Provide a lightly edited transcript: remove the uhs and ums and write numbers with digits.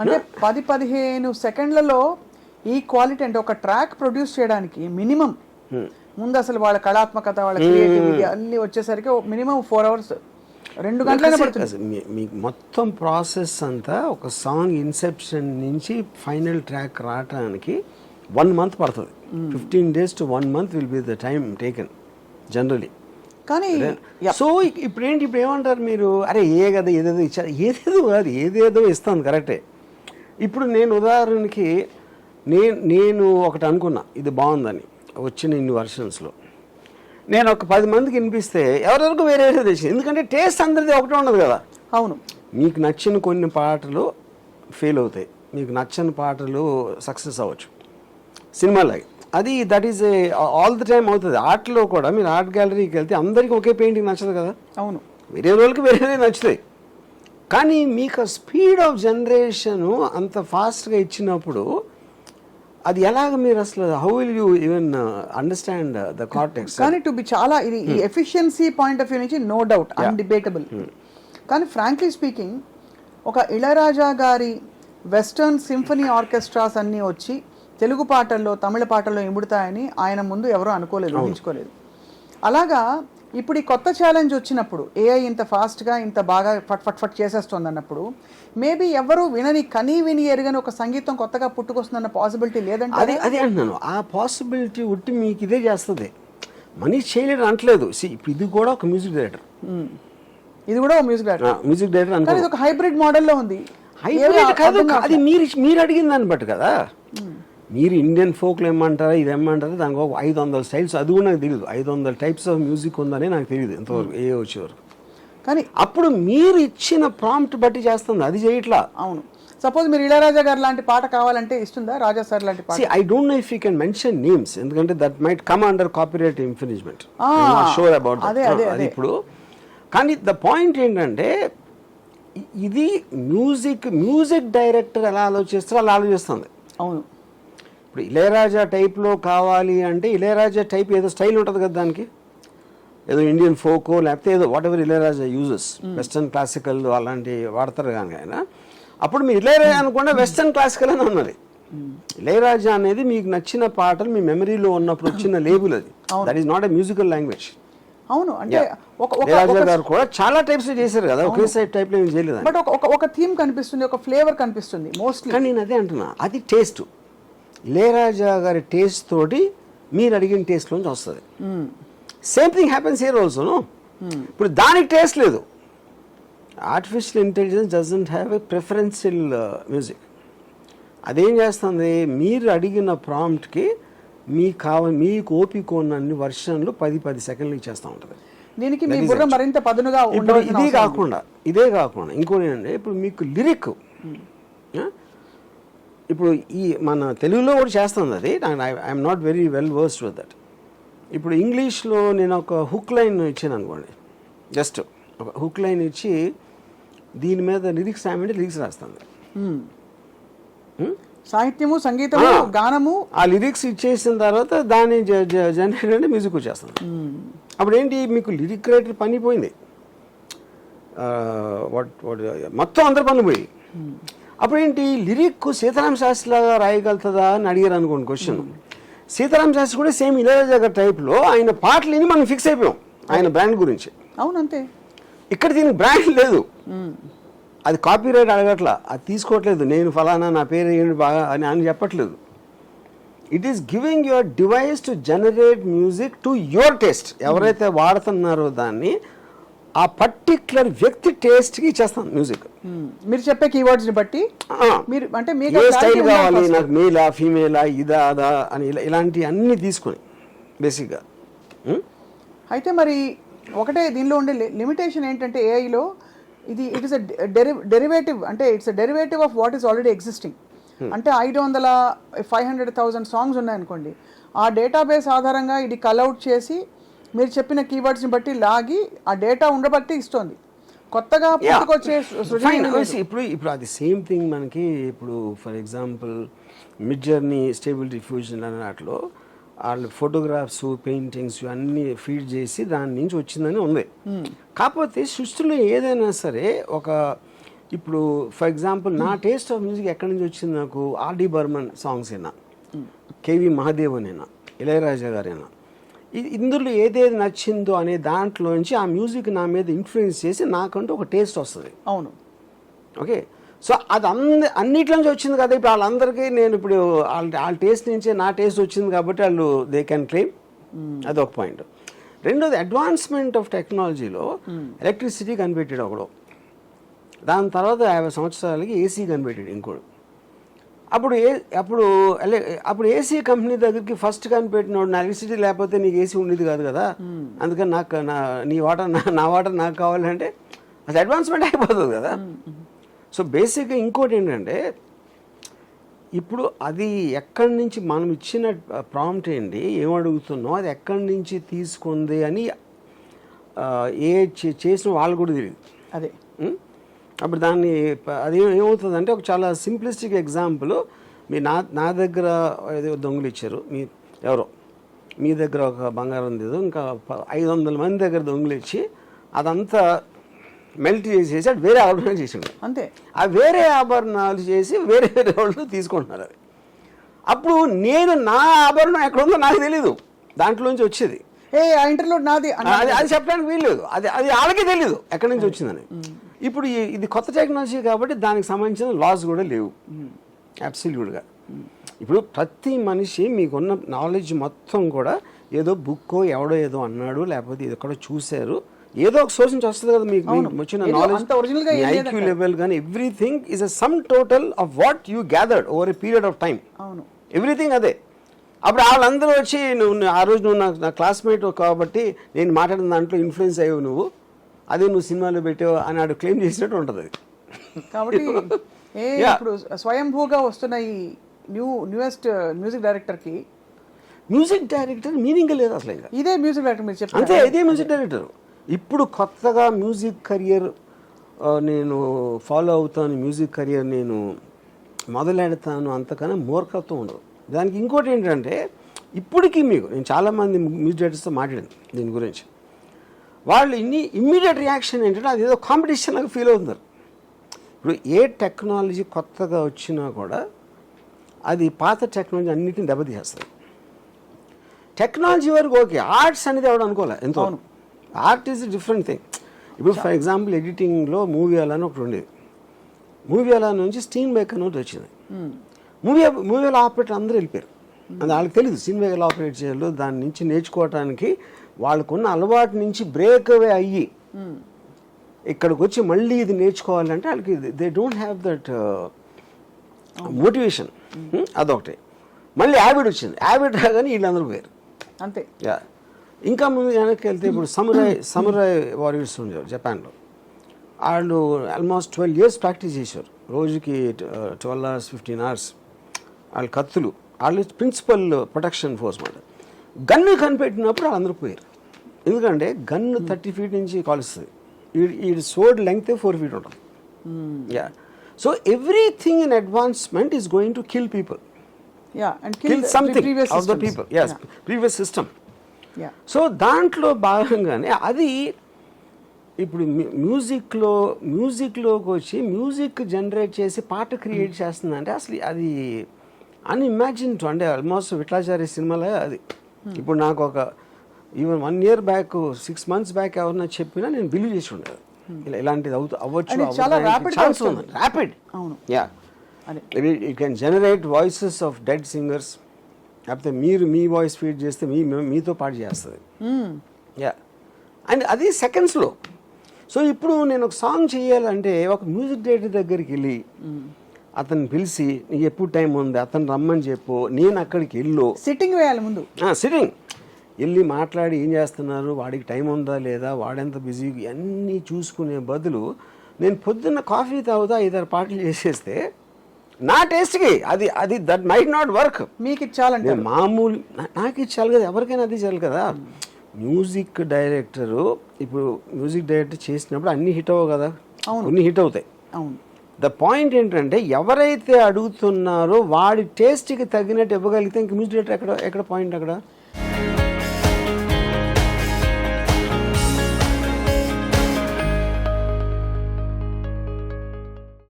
అంటే 10-15 సెకండ్లలో ఈ క్వాలిటీ అంటే ఒక ట్రాక్ ప్రొడ్యూస్ చేయడానికి మినిమం ముందు అసలు వాళ్ళ కళాత్మకత వాళ్ళ క్రియేటివిటీ అన్ని వచ్చేసరికి మినిమం 4 hours 2 గంటలైనా పడుతుంది. మీకు మొత్తం ప్రాసెస్ అంతా ఒక సాంగ్ ఇన్సెప్షన్ నుంచి ఫైనల్ ట్రాక్ రావడానికి 1 month పడుతుంది. 15 days to 1 month will be the time taken generally. కానీ సో ఇప్పుడు ఏమంటారు మీరు, అరే కదా ఏదేదో ఇచ్చారు, ఏదేదో కాదు, ఏదేదో ఇస్తాను కరెక్టే. ఇప్పుడు నేను ఉదాహరణకి నేను ఒకటి అనుకున్నా ఇది బాగుందని వచ్చిన ఇన్ని వర్షన్స్లో, నేను ఒక 10 మందికి వినిపిస్తే ఎవరెవరికి వేరే తెచ్చింది. ఎందుకంటే టేస్ట్ అందరిది ఒకటే ఉండదు కదా. అవును, మీకు నచ్చిన కొన్ని పాటలు ఫెయిల్ అవుతాయి, మీకు నచ్చని పాటలు సక్సెస్ అవ్వచ్చు సినిమాలాగే. అది that is all the time అవుతుంది. ఆర్ట్లో కూడా మీరు ఆర్ట్ గ్యాలరీకి వెళ్తే అందరికీ ఒకే పెయింటింగ్ నచ్చదు కదా. అవును, వేరే వాళ్ళకి వేరే నచ్చుతాయి. కానీ మీకు స్పీడ్ ఆఫ్ జనరేషను అంత ఫాస్ట్గా ఇచ్చినప్పుడు అది ఎలాగ మీరు అసలు how will you even understand the cortex? కానీ టు బి చాలా ఇది ఎఫిషియన్సీ పాయింట్ ఆఫ్ వ్యూ నుంచి నో డౌట్ అన్డిబేటబుల్. కానీ ఫ్రాంక్లీ స్పీకింగ్ ఒక ఇళయరాజా గారి వెస్టర్న్ సింఫనీ ఆర్కెస్ట్రాస్ అన్నీ వచ్చి తెలుగు పాటల్లో తమిళ పాటల్లో ఇముడుతాయని ఆయన ముందు ఎవరూ అనుకోలేదు, ఊహించుకోలేదు. అలాగా ఇప్పుడు ఈ కొత్త ఛాలెంజ్ వచ్చినప్పుడు ఏఐ ఇంత ఫాస్ట్గా ఇంత బాగా ఫట్ చేసేస్తుంది అన్నప్పుడు మేబీ ఎవరు విని ఎరగని ఒక సంగీతం కొత్తగా పుట్టుకొస్తుందన్న పాసిబిలిటీ లేదంటే అదే అంటున్నాను. ఆ పాసిబిలిటీ ఉట్టి మీకు ఇదే చేస్తుంది, మనీష్ చేయలేడు అంటలేదు. ఇప్పుడు ఇది కూడా ఒక మ్యూజిక్ డైరెక్టర్, ఇది కూడా ఒక మ్యూజిక్ డైరెక్టర్ అంటే ఇది ఒక హైబ్రిడ్ మోడల్లో ఉంది. హైబ్రిడ్ కాదు, అది మీరు అడిగిన దాన్ని బట్టి కదా. మీరు ఇండియన్ ఫోక్లో ఏమంటారా ఇది ఏమంటారా, దానికి ఒక 500 స్టైల్స్, అది కూడా నాకు తెలియదు. 500 types ఆఫ్ మ్యూజిక్ ఉందని నాకు తెలియదు ఇంతవరకు ఏ వచ్చేవరకు. కానీ అప్పుడు మీరు ఇచ్చిన ప్రాంప్ట్ బట్టి చేస్తుంది, అది చేయట్లా. అవును, సపోజ్ మీరు ఇళయరాజా గారు లాంటి పాట కావాలంటే ఇస్తుందా, రాజా సార్ లాంటి పాట? I don't know if you can mention names, ఎందుకంటే that might come under copyright infringement. Sure about అది. ఇప్పుడు కానీ ద పాయింట్ ఏంటంటే ఇది మ్యూజిక్ డైరెక్టర్ ఎలా ఆలోచిస్తారో అలా ఆలోచిస్తుంది. అవును, ఇప్పుడు ఇళయరాజా టైప్లో కావాలి అంటే ఇళయరాజా టైప్ ఏదో స్టైల్ ఉంటుంది కదా, దానికి ఏదో ఇండియన్ ఫోకో లేకపోతే ఏదో what ever Ilaiyaraaja uses, western classical అలాంటి వాడతారు కానీ ఆయన. అప్పుడు మీరు ఇళయరాజా అనుకుంటే వెస్టర్న్ క్లాసికల్ అని ఉన్నది. ఇళయరాజా అనేది మీకు నచ్చిన పాటలు మీ మెమరీలో ఉన్నప్పుడు వచ్చిన లేబుల్ అది. That is not a musical language. అవును, అంటే ఇళయరాజా గారు కూడా చాలా టైప్స్ చేశారు కదా, ఒకే సైడ్ టైప్లో ఏం చేయలేదు. బట్ ఒక థీమ్ కనిపిస్తుంది, ఒక ఫ్లేవర్ కనిపిస్తుంది మోస్ట్లీ. కానీ నేను అదే అంటున్నా, అది టేస్ట్. ఇళయరాజా గారి టేస్ట్ తోటి మీరు అడిగిన టేస్ట్లోంచి వస్తుంది. Same thing happens here also. ఇప్పుడు దానికి టేస్ట్ లేదు. Artificial intelligence doesn't have a preferential music. అదేం చేస్తుంది, మీరు అడిగిన ప్రాంప్ట్కి మీకు ఓపిక ఉన్నన్ని వర్షన్లు 10 సెకండ్లు ఇచ్చేస్తూ ఉంటుంది. దీనికి మీ బుర్ర మరింత పదునుగా ఇదే కాకుండా ఇంకోటి ఏంటంటే, ఇప్పుడు మీకు లిరిక్ ఇప్పుడు ఈ మన తెలుగులో కూడా చేస్తుంది అది. I'm not very well versed with that. ఇప్పుడు ఇంగ్లీష్లో నేను ఒక హుక్ లైన్ ఇచ్చాను అనుకోండి, జస్ట్ ఒక హుక్ లైన్ ఇచ్చి దీని మీద లిరిక్స్ రాయమంటే లిరిక్స్ రాస్తుంది. సాహిత్యము, సంగీతము, గానము, ఆ లిరిక్స్ ఇచ్చేసిన తర్వాత దాన్ని జనరేట్ అంటే మ్యూజిక్ వచ్చేస్తుంది. అప్పుడు ఏంటి, మీకు లిరిక్ రైటర్ పని పోయింది, మొత్తం అందరి పనులు పోయి. అప్పుడు ఏంటి, లిరిక్ సీతారామ శాస్త్రి లాగా రాయగలుగుతుందా అని అడిగారు అనుకోండి క్వశ్చన్. సీతారామ శాస్త్రి కూడా సేమ్ ఇళయరాజా గారి టైప్లో ఆయన పాటలు విని మనం ఫిక్స్ అయిపోయాం ఆయన బ్రాండ్ గురించి. అవునంతే, ఇక్కడ దీనికి బ్రాండ్ లేదు, అది కాపీరైట్ అడగట్లా, అది తీసుకోవట్లేదు. నేను ఫలానా నా పేరు ఏంటి బాగా అని చెప్పట్లేదు. It is giving your device to generate music to your taste. ఎవరైతే వాడుతున్నారో దాన్ని ఆ పర్టిక్యులర్ వ్యక్తి టేస్ట్కి ఇచ్చేస్తాను మ్యూజిక్. మీరు చెప్పే కీవర్డ్స్ని బట్టి మీరు అంటే మీకు ఏ స్టైల్ కావాలి, నాకు మేలా ఫీమేలా ఇదా అదా అని ఇలాంటి అన్నీ తీసుకొని బేసిక్గా. అయితే మరి ఒకటే దీనిలో ఉండే లిమిటేషన్ ఏంటంటే ఏఐలో ఇట్ ఈస్ డెరివేటివ్, అంటే it's derivative of what is already existing. అంటే 500,000 సాంగ్స్ ఉన్నాయనుకోండి, ఆ డేటాబేస్ ఆధారంగా ఇది కల్అవుట్ చేసి మీరు చెప్పిన కీవర్డ్స్ని బట్టి లాగి ఆ డేటా ఉండబట్టి ఇస్తుంది. కొత్తగా పుట్టుకొచ్చే ఇప్పుడు అది సేమ్ థింగ్ మనకి. ఇప్పుడు for example mid journey, stable diffusion అనే వాటిలో వాళ్ళు ఫోటోగ్రాఫ్స్, పెయింటింగ్స్ అన్నీ ఫీడ్ చేసి దాని నుంచి వచ్చిందని ఉంది. కాకపోతే సృష్టిలో ఏదైనా సరే ఒక ఇప్పుడు ఫర్ ఎగ్జాంపుల్ నా టేస్ట్ ఆఫ్ మ్యూజిక్ ఎక్కడి నుంచి వచ్చింది నాకు ఆర్డి బర్మన్ సాంగ్స్ అయినా కేవి మహాదేవన్ అయినా ఇళయరాజా గారైనా ఇందులో ఏదేది నచ్చిందో అనే దాంట్లోంచి ఆ మ్యూజిక్ నా మీద ఇన్ఫ్లుయెన్స్ చేసి నాకంటూ ఒక టేస్ట్ వస్తుంది. అవును, ఓకే. సో అది అన్నిట్లో నుంచి వచ్చింది కదా. ఇప్పుడు వాళ్ళందరికీ నేను ఇప్పుడు వాళ్ళ టేస్ట్ నుంచే నా టేస్ట్ వచ్చింది కాబట్టి వాళ్ళు దే కెన్ క్లెయిమ్. అదొక పాయింట్. రెండోది అడ్వాన్స్మెంట్ ఆఫ్ టెక్నాలజీలో ఎలక్ట్రిసిటీ కనిపెట్టాడు ఒకడు, దాని తర్వాత 50 సంవత్సరాలకి ఏసీ కనిపెట్టాడు ఇంకోడు. అప్పుడు ఏసీ కంపెనీ దగ్గరికి ఫస్ట్ కనిపెట్టినోడు నా ఎలక్ట్రిసిటీ లేకపోతే నీకు ఏసీ ఉండేది కాదు కదా, అందుకని నా వాటర్ నాకు కావాలంటే అది అడ్వాన్స్మెంట్ అయిపోతుంది కదా. సో బేసిక్గా ఇంకోటి ఏంటంటే ఇప్పుడు అది ఎక్కడి నుంచి మనం ఇచ్చిన ప్రాంప్ట్ ఏంటి, ఏమడుగుతున్నాం, అది ఎక్కడి నుంచి తీసుకుంది అని చేసిన వాళ్ళు కూడా తెలియదు. అదే అప్పుడు దాన్ని అది ఏమవుతుందంటే ఒక చాలా సింప్లిస్టిక్ ఎగ్జాంపుల్, మీరు నా దగ్గర ఏదో దొంగలు ఇచ్చారు, ఎవరో మీ దగ్గర ఒక బంగారం లేదు, ఇంకా 500 మంది దగ్గర దొంగలు ఇచ్చి అదంతా మెల్ట్ చేసేసి అది వేరే ఆభరణాలు చేసిండు అంతే. ఆ వేరే ఆభరణాలు చేసి వేరే వాళ్ళు తీసుకుంటున్నారు. అది అప్పుడు నేను నా ఆభరణం ఎక్కడ ఉందో నాకు తెలీదు, దాంట్లోంచి వచ్చేది ఇంటర్లోడ్ నాది అది చెప్పడానికి వీల్లేదు, అది వాళ్ళకి తెలీదు ఎక్కడి నుంచి వచ్చిందని. ఇప్పుడు ఇది కొత్త టెక్నాలజీ కాబట్టి దానికి సంబంధించిన లాస్ కూడా లేవు అబ్సల్యూట్గా. ఇప్పుడు ప్రతి మనిషి మీకున్న నాలెడ్జ్ మొత్తం కూడా ఏదో బుక్కో ఎవడో ఏదో అన్నాడు, లేకపోతే ఇది ఎక్కడో చూశారు, ఏదో ఒక సోర్స్ నుంచి వస్తుంది కదా మీకు వచ్చిన నాలెడ్జ్, ఐక్యూ లెవెల్ కానీ everything is a sum total of what you gathered over a period of time. Everything అదే. అప్పుడు వాళ్ళందరూ వచ్చి ఆ రోజు నువ్వు నా క్లాస్మేట్ కాబట్టి నేను మాట్లాడిన దాంట్లో ఇన్ఫ్లుయెన్స్ అయ్యావు నువ్వు, అదే నువ్వు సినిమాలో పెట్టావు అని ఆడు క్లెయిమ్ చేసినట్టు ఉంటుంది. కాబట్టి ఇప్పుడు స్వయంభూగా వస్తున్న ఈ న్యూయెస్ట్ మ్యూజిక్ డైరెక్టర్కి మ్యూజిక్ డైరెక్టర్ మీనింగ్ లేదు అసలు. ఇంకా ఇదే మ్యూజిక్ డైరెక్టర్ మీరు చెప్పారు అంతే, ఇదే మ్యూజిక్ డైరెక్టర్. ఇప్పుడు కొత్తగా మ్యూజిక్ కెరియర్ నేను ఫాలో అవుతాను, మ్యూజిక్ కెరియర్ నేను మొదలెడతాను అంతకన్నా మూర్ఖత్వం ఉండదు. దానికి ఇంకోటి ఏంటంటే ఇప్పటికీ నేను చాలామంది మ్యూజిక్ డైరెక్టర్స్తో మాట్లాడాను దీని గురించి, వాళ్ళు ఇమ్మీడియట్ రియాక్షన్ ఏంటంటే అది ఏదో కాంపిటీషన్ లాగా ఫీల్ అవుతున్నారు. ఇప్పుడు ఏ టెక్నాలజీ కొత్తగా వచ్చినా కూడా అది పాత టెక్నాలజీ అన్నిటిని దెబ్బతీసేస్తుంది. టెక్నాలజీ వరకు ఓకే, ఆర్ట్స్ అనేది ఎవడు అనుకోలే ఎంతో. Art is different thing. ఇప్పుడు ఫర్ ఎగ్జాంపుల్ ఎడిటింగ్లో మూవీ అలా అని ఒకటి ఉండేది, మూవీ అలా నుంచి స్టీన్ మేకర్ అని వచ్చింది. మూవీలో ఆపరేటర్ అందరూ వెళ్ళిపోయారు, అది వాళ్ళకి తెలియదు స్టీన్ మేకర్లో ఆపరేట్ చేయాలో. దాని నుంచి నేర్చుకోవటానికి వాళ్ళకున్న అలవాటు నుంచి బ్రేక్ అవే అయ్యి ఇక్కడికి వచ్చి మళ్ళీ ఇది నేర్చుకోవాలంటే వాళ్ళకి they don't have that motivation. అదొకటి. మళ్ళీ హ్యాబిట్ వచ్చింది, హ్యాబిట్ రాగానే వీళ్ళందరూ పోయారు అంతే. ఇంకా ముందు వెనక్కి వెళ్తే ఇప్పుడు సమురాయ్ వారియర్స్ ఉండేవారు జపాన్లో, వాళ్ళు ఆల్మోస్ట్ 12 years ప్రాక్టీస్ చేశారు, రోజుకి 12 hours 15 hours. వాళ్ళు కత్తులు, వాళ్ళు ప్రిన్సిపల్ ప్రొటెక్షన్ ఫోర్స్ మాట. గన్ను కనిపెట్టినప్పుడు వాళ్ళందరూ పోయారు, ఎందుకంటే గన్ను 30 feet నుంచి కాలుస్తుంది, ఈ సోర్డ్ లెంగ్త్ 4 feet ఉంటుంది. So everything in advancement is going to kill people, kill something of the people. Yes, previous system. So దాంట్లో భాగంగానే అది ఇప్పుడు మ్యూజిక్లోకి వచ్చి మ్యూజిక్ జనరేట్ చేసి పాట క్రియేట్ చేస్తుందంటే అసలు అది అన్ఇమాజిన్. అంటే ఆల్మోస్ట్ విట్లాచార్య సినిమాలో అది. ఇప్పుడు నాకు ఒక even 1 year back 6 months back ఎవరన్నా చెప్పినా నేను బిలీవ్ చేసి ఉండేది ఇలాంటిది అవ్వచ్చు. Rapid. You can generate voices of dead singers, లేకపోతే మీరు మీ వాయిస్ ఫీడ్ చేస్తే మీతో పాటు చేస్తుంది. అండ్ అది సెకండ్స్లో. సో ఇప్పుడు నేను ఒక సాంగ్ చేయాలంటే ఒక మ్యూజిక్ డైరెక్టర్ దగ్గరికి వెళ్ళి అతను పిలిచి నీకు ఎప్పుడు టైం ఉంది అతను రమ్మని చెప్పు, నేను అక్కడికి వెళ్ళు, సిట్టింగ్ వేయాలి ముందు, సిట్టింగ్ వెళ్ళి మాట్లాడి ఏం చేస్తున్నారు, వాడికి టైం ఉందా లేదా, వాడెంత బిజీ, అన్నీ చూసుకునే బదులు నేను పొద్దున్న కాఫీ తాగుతా 5-6 పాటలు చేసేస్తే నా టేస్ట్కి అది దట్ మైట్ నాట్ వర్క్. మీకు ఇచ్చాలంటే మామూలు నాకు ఇచ్చాలి కదా, ఎవరికైనా అది ఇచ్చాలి కదా. మ్యూజిక్ డైరెక్టరు ఇప్పుడు మ్యూజిక్ డైరెక్టర్ చేసినప్పుడు అన్ని హిట్ అవ్వవు కదా, కొన్ని హిట్ అవుతాయి. ద పాయింట్ ఏంటంటే ఎవరైతే అడుగుతున్నారో వాడి టేస్ట్కి తగినట్టు ఇవ్వగలిగితే ఇంక మ్యూజిక్ డైరెక్టర్ ఎక్కడ పాయింట్ అక్కడ